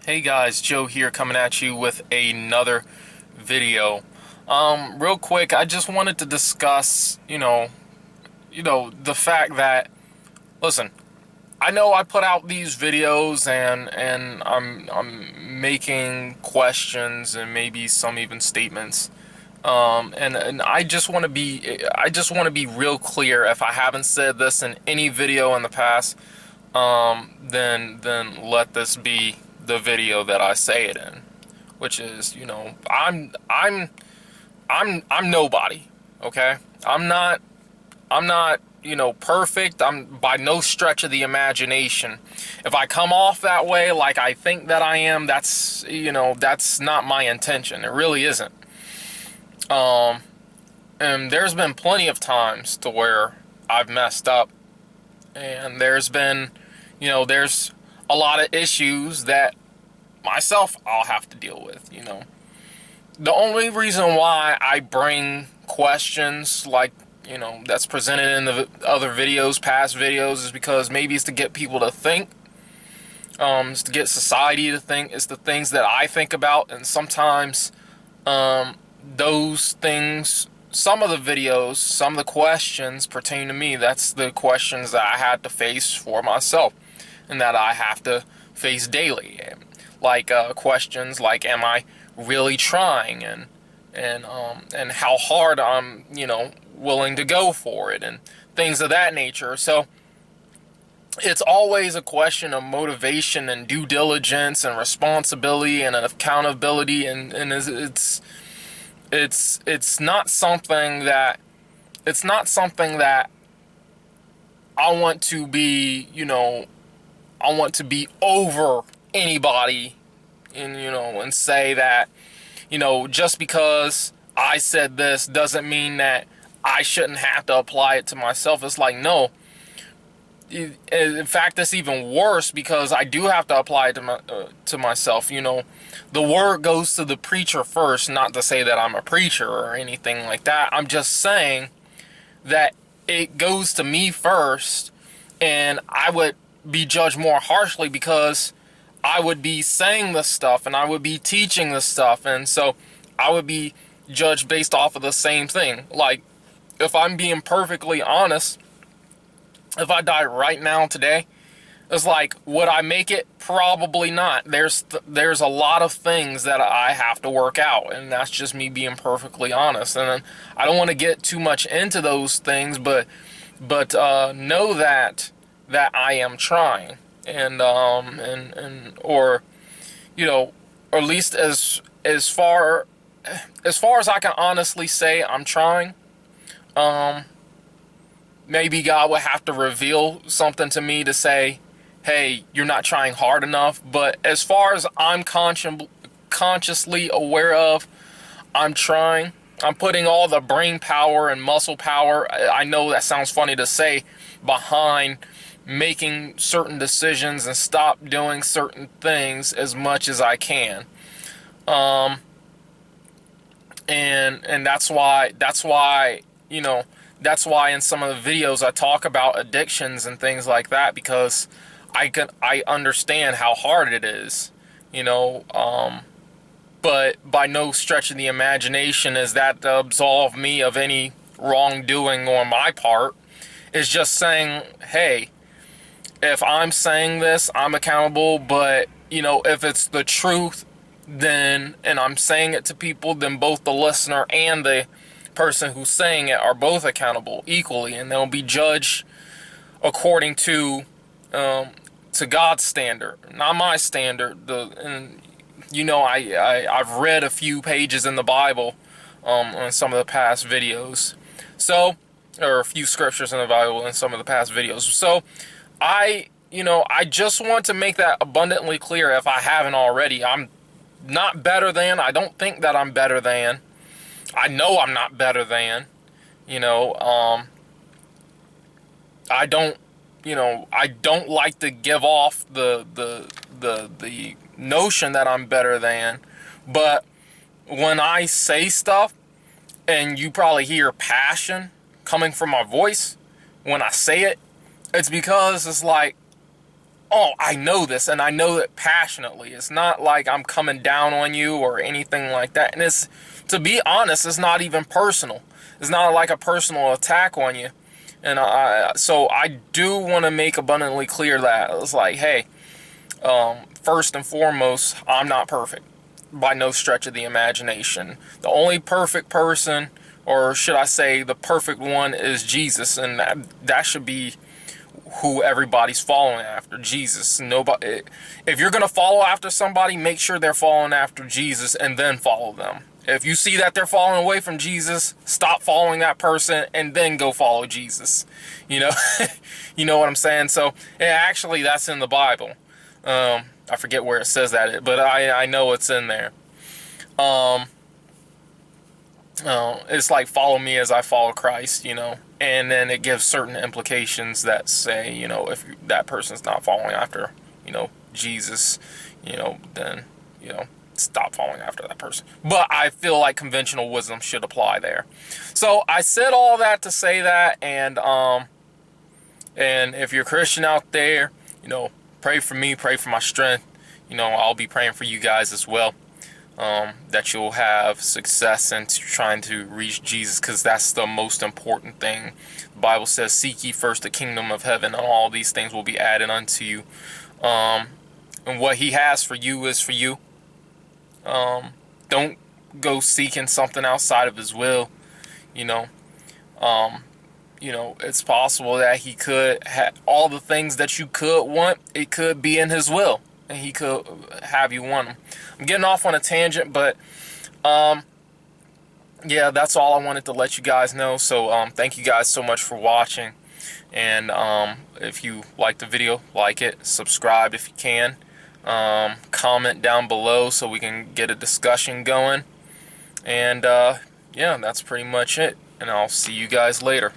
Hey guys, Joe here coming at you with another video. Real quick, I just wanted to discuss, the fact that, listen, I know I put out these videos and I'm making questions and maybe some even statements. And I just want to be real clear. If I haven't said this in any video in the past, then let this be the video that I say it in, which is, I'm nobody, okay? I'm not perfect. I'm by no stretch of the imagination. If I come off that way like I think that I am, that's not my intention. It really isn't. And there's been plenty of times to where I've messed up, and there's a lot of issues that myself I'll have to deal with. The only reason why I bring questions like, that's presented in the other videos, past videos, is because maybe it's to get people to think, it's to get society to think, it's the things that I think about, and sometimes those things, some of the videos, some of the questions pertain to me. That's the questions that I had to face for myself and that I have to face daily. Like questions like, am I really trying, and how hard I'm, willing to go for it, and things of that nature. So it's always a question of motivation and due diligence and responsibility and accountability, and it's not something that I want to be, I want to be over anybody, and say that, just because I said this doesn't mean that I shouldn't have to apply it to myself. It's like, no. In fact, it's even worse, because I do have to apply it to myself. The word goes to the preacher first. Not to say that I'm a preacher or anything like that. I'm just saying that it goes to me first, and I would be judged more harshly because I would be saying this stuff and I would be teaching this stuff, and so I would be judged based off of the same thing. Like, if I'm being perfectly honest, if I die right now today, it's like, would I make it? Probably not. There's a lot of things that I have to work out, and that's just me being perfectly honest. And I don't want to get too much into those things, but know that I am trying, or at least as far as I can honestly say, I'm trying. Maybe God would have to reveal something to me to say, hey, you're not trying hard enough. But as far as I'm consciously aware of, I'm trying. I'm putting all the brain power and muscle power, I know that sounds funny to say, behind making certain decisions and stop doing certain things as much as I can. And that's why that's why in some of the videos I talk about addictions and things like that, because I understand how hard it is, but by no stretch of the imagination is that to absolve me of any wrongdoing on my part. It's just saying, hey, if I'm saying this, I'm accountable, but if it's the truth, then, and I'm saying it to people, then both the listener and the person who's saying it are both accountable equally, and they'll be judged according to God's standard, not my standard. I've read a few pages in the Bible on some of the past videos, or a few scriptures in the Bible in some of the past videos. So I just want to make that abundantly clear, if I haven't already. I'm not better than. I don't think that I'm better than. I know I'm not better than. I don't like to give off the notion that I'm better than. But when I say stuff, and you probably hear passion coming from my voice when I say it, it's because it's like, oh, I know this, and I know it passionately. It's not like I'm coming down on you or anything like that. And it's, to be honest, it's not even personal. It's not like a personal attack on you. And so I do want to make abundantly clear that it's like, hey, first and foremost, I'm not perfect by no stretch of the imagination. The only perfect person, or should I say the perfect one, is Jesus, and that should be who everybody's following after, Jesus. Nobody, if you're gonna follow after somebody, make sure they're following after Jesus and then follow them. If you see that they're falling away from Jesus, stop following that person and then go follow Jesus. You know, you know what I'm saying? So, yeah, actually, that's in the Bible. I forget where it says that, but I know it's in there. It's like, follow me as I follow Christ, you know. And then it gives certain implications that say, you know, if that person's not following after, you know, Jesus, you know, then, you know, stop following after that person. But I feel like conventional wisdom should apply there. So I said all that to say that, and if you're a Christian out there, you know, pray for me, pray for my strength. You know, I'll be praying for you guys as well. That you'll have success in trying to reach Jesus, because that's the most important thing. The Bible says, seek ye first the kingdom of heaven, and all these things will be added unto you. And what he has for you is for you. Don't go seeking something outside of his will. You know, it's possible that he could have all the things that you could want. It could be in his will, and he could have you want them. I'm getting off on a tangent, but yeah, that's all I wanted to let you guys know. So thank you guys so much for watching, and if you like the video, like it, subscribe if you can, comment down below so we can get a discussion going, and yeah, that's pretty much it, and I'll see you guys later.